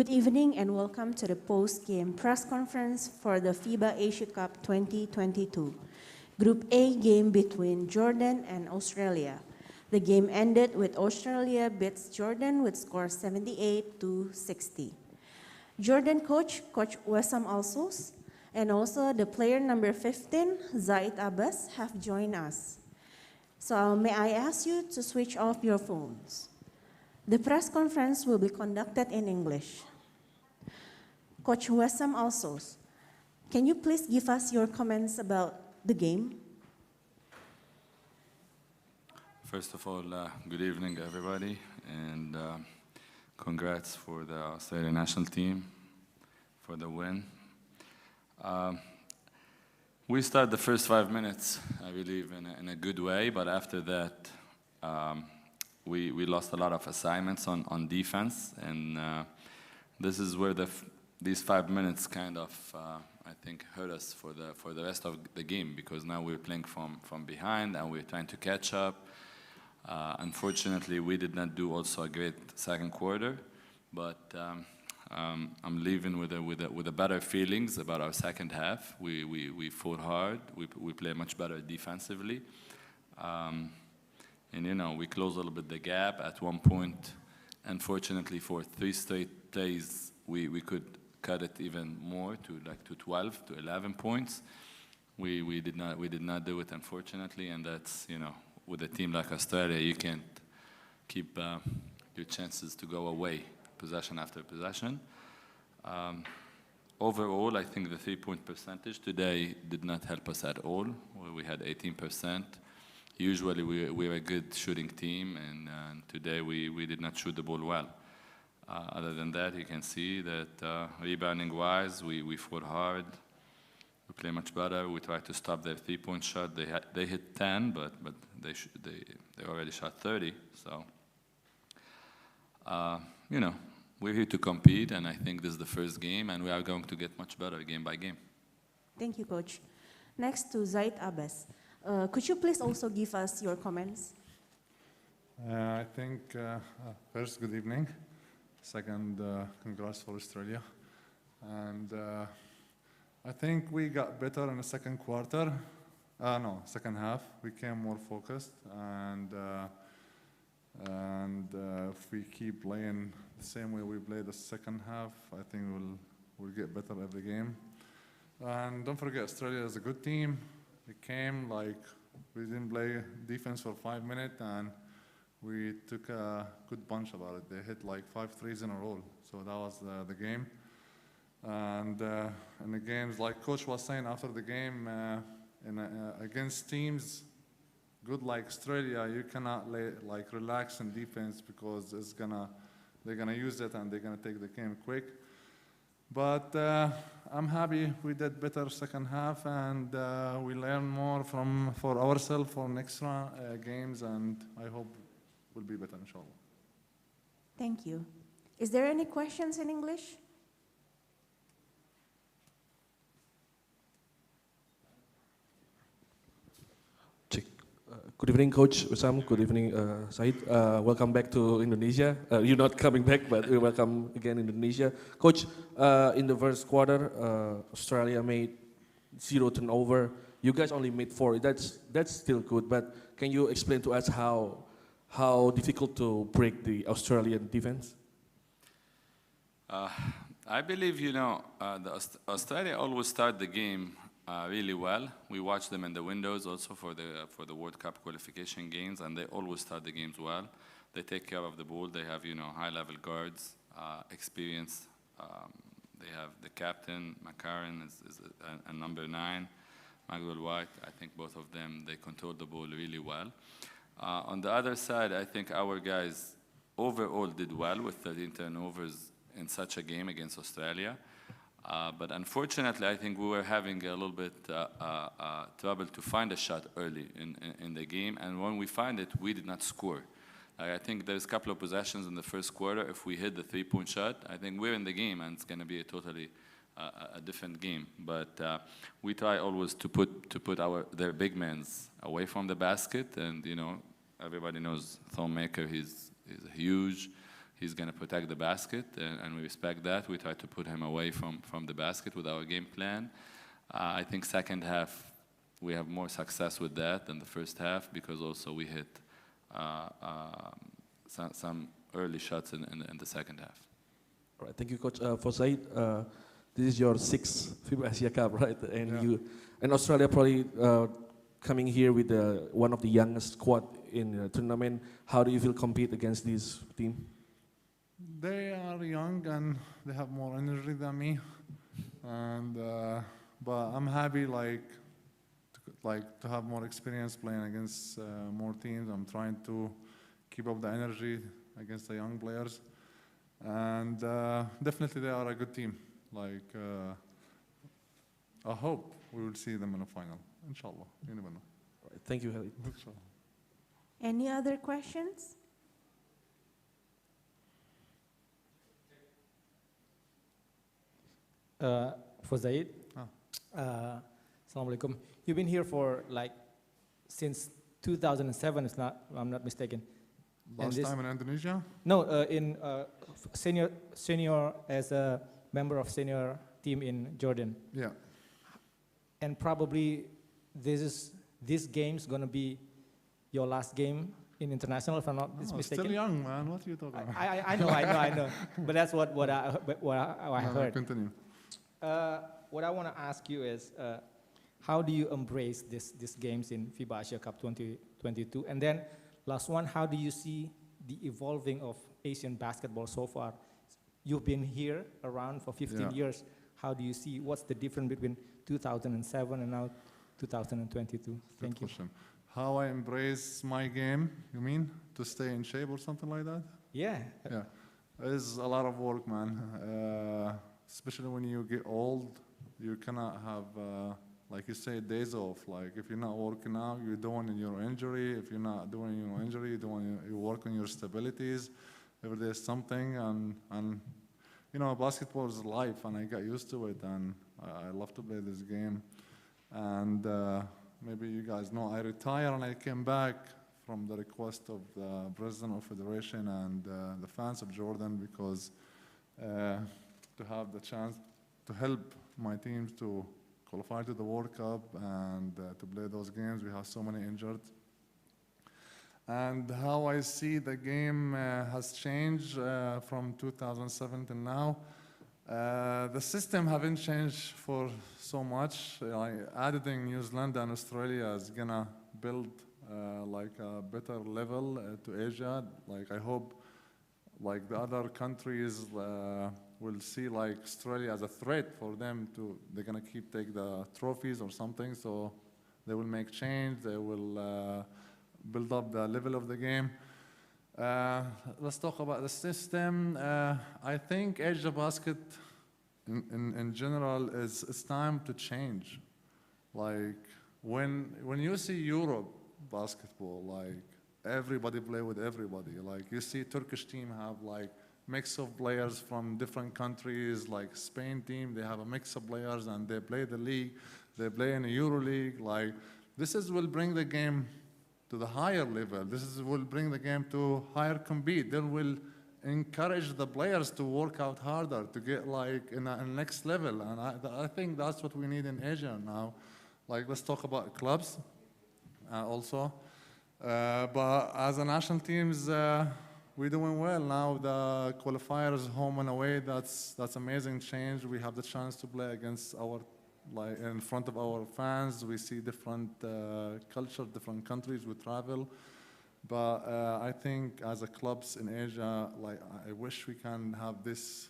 Good evening and welcome to the post-game press conference for the FIBA Asia Cup 2022. Group A game between Jordan and Australia. The game ended with Australia beats Jordan with score 78-60. Jordan coach Wessam Alsos, and also the player number 15, Zaid Abbas, have joined us. So may I ask you to switch off your phones. The press conference will be conducted in English. Coach Wessam Alsos, can you please give us your comments about the game? First of all, good evening, everybody, and congrats for the Australian national team for the win. We started the first 5 minutes, I believe, in a good way, but after that, we lost a lot of assignments on defense, and this is where these 5 minutes kind of, I think, hurt us for the rest of the game, because now we're playing from behind and we're trying to catch up. Unfortunately, we did not do also a great second quarter, but I'm leaving with a better feelings about our second half. We fought hard. We play much better defensively, and we closed a little bit the gap at one point. Unfortunately, for 3 straight plays, we could cut it even more to 12 to 11 points. We did not do it, unfortunately, and that's with a team like Australia, you can't keep your chances to go away possession after possession. Overall, I think the 3-point percentage today did not help us at all. We had 18%. Usually we're a good shooting team, and today we did not shoot the ball well. Other than that, you can see that rebounding-wise, we fought hard. We play much better. We tried to stop their 3-point shot. They hit 10, but they already shot 30. So, we're here to compete, and I think this is the first game, and we are going to get much better game by game. Thank you, Coach. Next to Zaid Abbas. Could you please also give us your comments? I think, first, good evening. Second, congrats for Australia. And I think we got better in the second quarter. Second half. We came more focused, and if we keep playing the same way we played the second half, I think we'll get better every game. And don't forget, Australia is a good team. We came we didn't play defense for 5 minutes, and we took a good bunch about it. They hit 5 threes in a row, so that was the game. And in the games, like Coach was saying after the game, against teams good like Australia, you cannot relax in defense, because they're gonna use it and they're gonna take the game quick. But I'm happy we did better second half, and we learn more for ourselves for next games, and I hope we'll be better, inshallah. Thank you. Is there any questions in English? Good evening, Coach Wessam. Good evening, Said. Welcome back to Indonesia. You're not coming back, but we welcome again Indonesia. Coach, in the first quarter, Australia made 0 turnover. You guys only made 4. That's still good, but can you explain to us how difficult to break the Australian defense? I believe Australia always start the game really well. We watch them in the windows also for the World Cup qualification games, and they always start the games well. They take care of the ball. They have high-level guards, experience. They have the captain, McCarron, is a number 9, Maxwell White. I think both of them, they control the ball really well. On the other side, I think our guys overall did well with 13 turnovers in such a game against Australia. But unfortunately, I think we were having a little bit trouble to find a shot early in the game, and when we find it, we did not score. I think there's a couple of possessions in the first quarter. If we hit the 3-point shot, I think we're in the game, and it's going to be a totally different game. But we try always to put their big men away from the basket, and everybody knows Thon Maker. He's huge. he's going to protect the basket, and we respect that. We try to put him away from the basket with our game plan. I think second half, we have more success with that than the first half because also we hit some early shots in the second half. All right, thank you, Coach. For Said, this is your sixth FIBA Asia Cup, right? And and Australia probably coming here with one of the youngest squad in the tournament. How do you feel compete against this team? They are young and they have more energy than me, and but I'm happy to have more experience playing against more teams. I'm trying to keep up the energy against the young players, and definitely they are a good team. I hope we will see them in the final. Inshallah, you never know. All right, thank you, Khalid. Inshallah. Any other questions? For Zaid. Assalamualaikum. You've been here for since 2007, if I'm not mistaken. Last time in Indonesia? No, in senior as a member of senior team in Jordan. Yeah. And probably this game's gonna be your last game in international, if I'm not mistaken. Still young, man. What are you talking about? I know. But that's what I heard. Continue. What I want to ask you is, how do you embrace these games in FIBA Asia Cup 2022? And then, last one, how do you see the evolving of Asian basketball so far? You've been here around for 15 years. How do you see what's the difference between 2007 and now 2022? Thank you. Question. How I embrace my game, you mean? To stay in shape or something like that? Yeah. Yeah. It's a lot of work, man. Especially when you get old, you cannot have, like you say, days off. Like if you're not working out, you're doing your injury. If you're not doing your injury, you work on your stabilities. Every day is something, and you know, basketball is life, and I got used to it, and I love to play this game. And maybe you guys know, I retired and I came back from the request of the president of federation and the fans of Jordan because to have the chance to help my teams to qualify to the World Cup and to play those games. We have so many injured. And how I see the game has changed from 2007 to now. The system haven't changed for so much. Adding New Zealand and Australia is gonna build like a better level to Asia. Like I hope like the other countries will see like Australia as a threat for them to, they're gonna take the trophies or something, so they will make change, they will build up the level of the game. Let's talk about the system. I think Asia basket in general it's time to change. Like when you see Europe basketball, like everybody play with everybody. Like you see Turkish team have like mix of players from different countries, like Spain team, they have a mix of players and they play the league, they play in the Euro League. Like this will bring the game to the higher level. Will bring the game to higher compete. They will encourage the players to work out harder to get like in a next level. And I think that's what we need in Asia now. Like let's talk about clubs also. But as a national teams, we're doing well now. The qualifiers home and away, that's amazing change. We have the chance to play against like in front of our fans. We see different culture, different countries we travel. But I think as a clubs in Asia, like I wish we can have this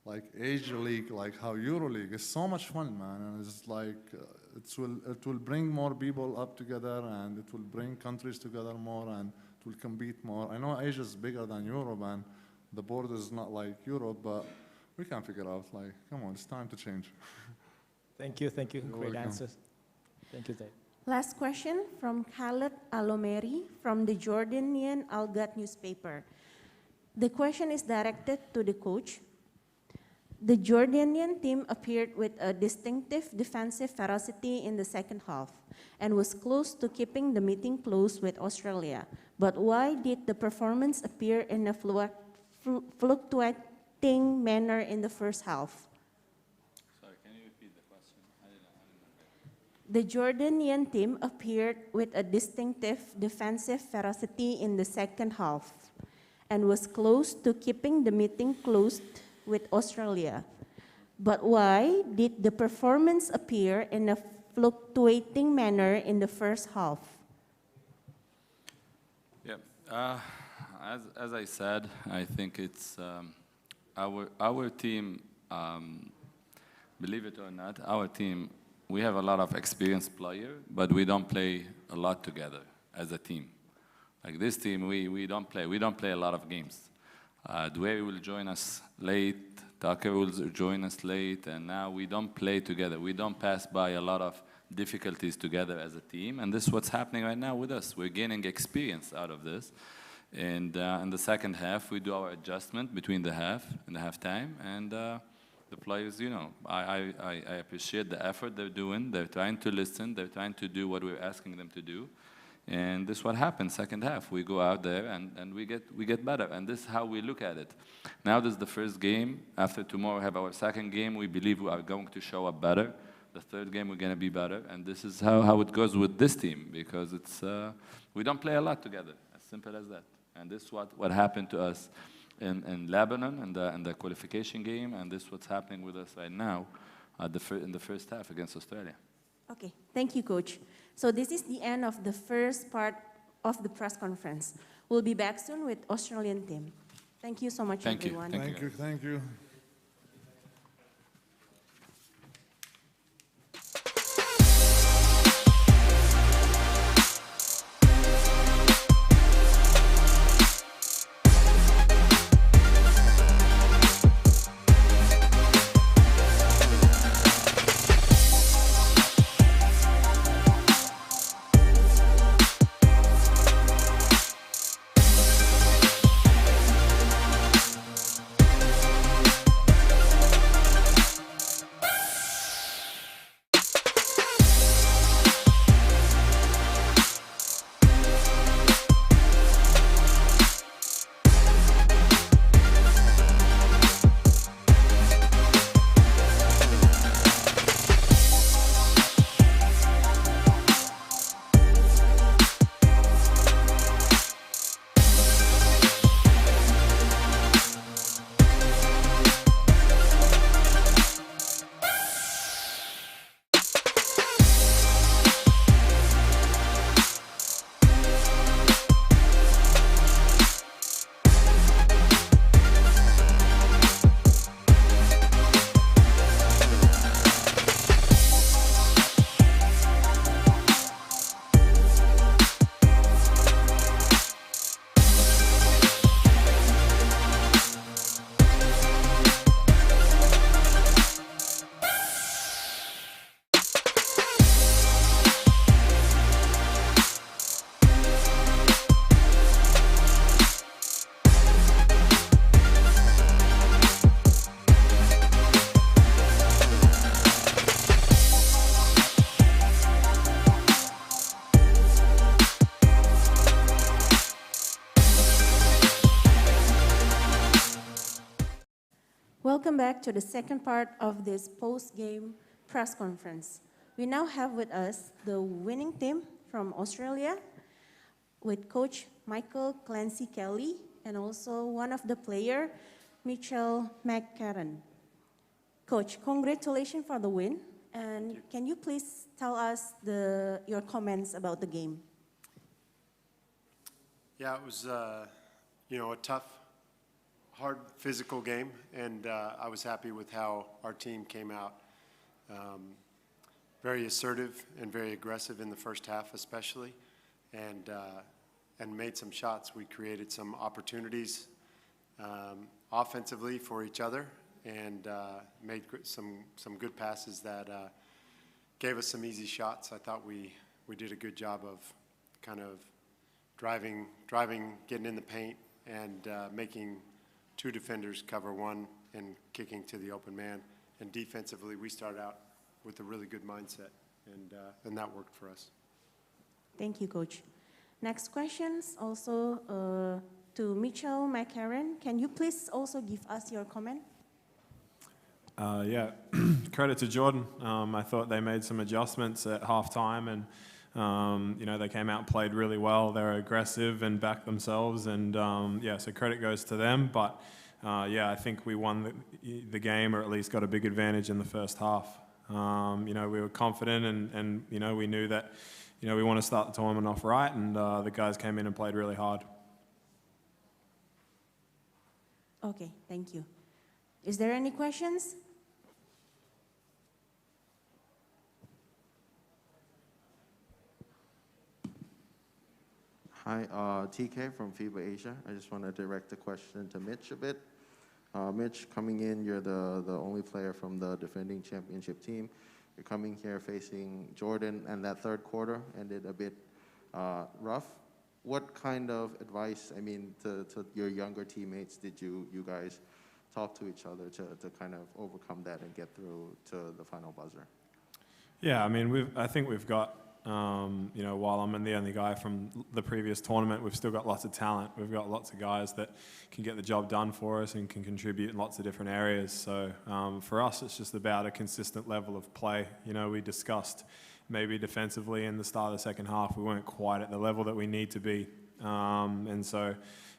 like Asia League, like how Euro League is so much fun, man. And it's like it will bring more people up together, and it will bring countries together more, and it will compete more. I know Asia is bigger than Europe, and the border is not like Europe, but we can figure out. Like, come on, it's time to change. Thank you. You're Great welcome. answers. Thank you, Zaid. Last question from Khaled Alomeri from the Jordanian Al Ghad newspaper. The question is directed to the coach. The Jordanian team appeared with a distinctive defensive ferocity in the second half and was close to keeping the meeting close with Australia. But why did the performance appear in a fluctuating manner in the first half. Sorry, can you repeat the question? I didn't get it. The Jordanian team appeared with a distinctive defensive ferocity in the second half and was close to keeping the meeting closed with Australia. But why did the performance appear in a fluctuating manner in the first half? Yeah, as I said, I think it's our team. Believe it or not, our team, we have a lot of experienced players, but we don't play a lot together as a team. Like this team, we don't play a lot of games. Dwayne will join us late, Tucker will join us late, and now we don't play together. We don't pass by a lot of difficulties together as a team, and this is what's happening right now with us. We're gaining experience out of this. And in the second half, we do our adjustment between the half and the halftime, and the players, you know, I appreciate the effort they're doing. They're trying to listen. They're trying to do what we're asking them to do. And this is what happens second half. We go out there and we get better. And this is how we look at it. Now this is the first game. After tomorrow we have our second game. We believe we are going to show up better. The third game we're going to be better. And this is how it goes with this team, because it's we don't play a lot together. As simple as that. And this is what happened to us in Lebanon and the qualification game, and this is what's happening with us right now in the first half against Australia. Okay, thank you, Coach. So this is the end of the first part of the press conference. We'll be back soon with Australian team. Thank you so much, Thank you. everyone. Thank you. Thank you. Welcome back to the second part of this post-game press conference. We now have with us the winning team from Australia with Coach Michael Clancy Kelly and also one of the player, Mitchell McCarran. Coach, congratulations for the win. And can you please tell us your comments about the game? Yeah, it was, a tough, hard physical game, and I was happy with how our team came out. Very assertive and very aggressive in the first half especially, and made some shots. We created some opportunities offensively for each other, and made some good passes that gave us some easy shots. I thought we did a good job of kind of driving, getting in the paint, and making two defenders cover one and kicking to the open man. And defensively, we started out with a really good mindset, and that worked for us. Thank you, Coach. Next questions also to Mitchell McCarron. Can you please also give us your comment? Yeah, credit to Jordan. I thought they made some adjustments at halftime, and they came out and played really well. They were aggressive and backed themselves, and so credit goes to them. But I think we won the game, or at least got a big advantage in the first half. We were confident, and we knew that we want to start the tournament off right, and the guys came in and played really hard. Okay, thank you. Is there any questions? Hi, TK from FIBA Asia. I just want to direct the question to Mitch a bit. Mitch, coming in, you're the only player from the defending championship team. You're coming here facing Jordan, and that third quarter ended a bit rough. What kind of advice, to your younger teammates did you guys talk to each other to kind of overcome that and get through to the final buzzer? Yeah, I think we've got, while I'm the only guy from the previous tournament, we've still got lots of talent. We've got lots of guys that can get the job done for us and can contribute in lots of different areas. So for us, it's just about a consistent level of play. We discussed maybe defensively in the start of the second half, we weren't quite at the level that we need to be. And so,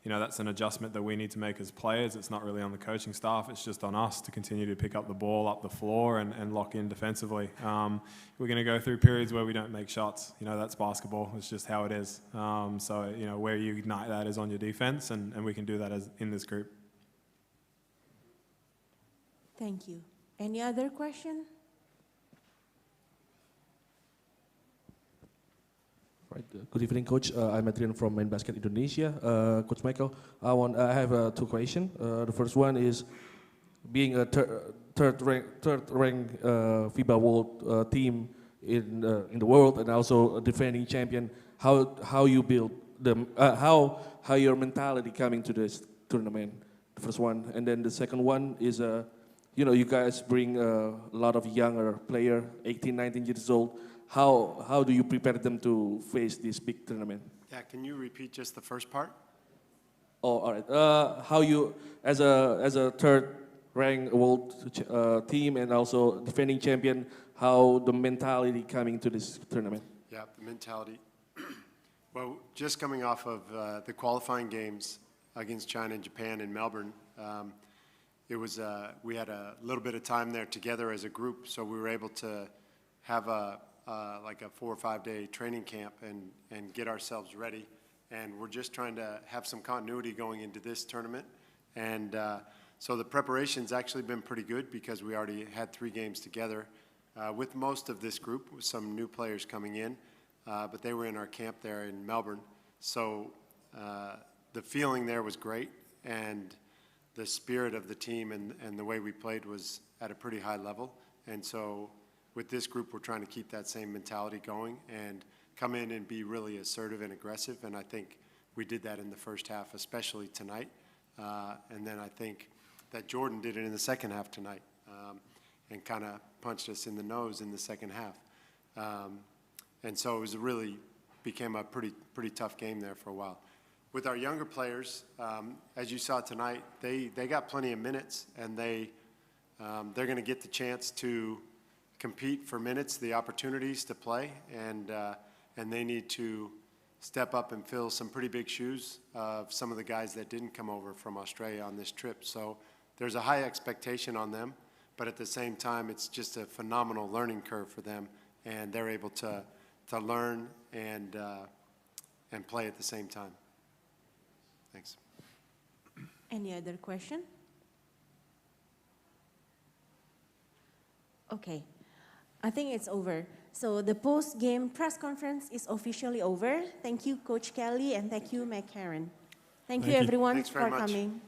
that's an adjustment that we need to make as players. It's not really on the coaching staff. It's just on us to continue to pick up the ball up the floor and lock in defensively. We're going to go through periods where we don't make shots. That's basketball. It's just how it is. So, where you ignite that is on your defense, and we can do that in this group. Thank you. Any other question? Right. Good evening, Coach. I'm Adrian from Main Basket Indonesia. Coach Michael, I have two questions. The first one is, being a third ranked FIBA World team in the world, and also a defending champion, how you build them, how your mentality coming to this tournament. The first one, and then the second one is, you guys bring a lot of younger player, 18, 19 years old. How do you prepare them to face this big tournament? Yeah, can you repeat just the first part? Oh, all right. How you, as a third-ranked world team and also defending champion, how the mentality coming to this tournament? Yeah, the mentality. Well, just coming off of the qualifying games against China and Japan in Melbourne, it was we had a little bit of time there together as a group, so we were able to have like a 4 or 5 day training camp and get ourselves ready. And we're just trying to have some continuity going into this tournament. And so the preparation's actually been pretty good because we already had 3 games together with most of this group, with some new players coming in. But they were in our camp there in Melbourne. So the feeling there was great, and the spirit of the team and the way we played was at a pretty high level. And so with this group, we're trying to keep that same mentality going and come in and be really assertive and aggressive. And I think we did that in the first half, especially tonight. And then I think that Jordan did it in the second half tonight and kind of punched us in the nose in the second half. And so it was became a pretty tough game there for a while. With our younger players, as you saw tonight, they got plenty of minutes, and they're going to get the chance to compete for minutes, the opportunities to play, and they need to step up and fill some pretty big shoes of some of the guys that didn't come over from Australia on this trip. So there's a high expectation on them, but at the same time, it's just a phenomenal learning curve for them, and they're able to learn and play at the same time. Thanks. Any other question? Okay, I think it's over. So the post-game press conference is officially over. Thank you, Coach Kelly, and thank you, McCarron. Thank you, everyone, Thanks for very much. coming.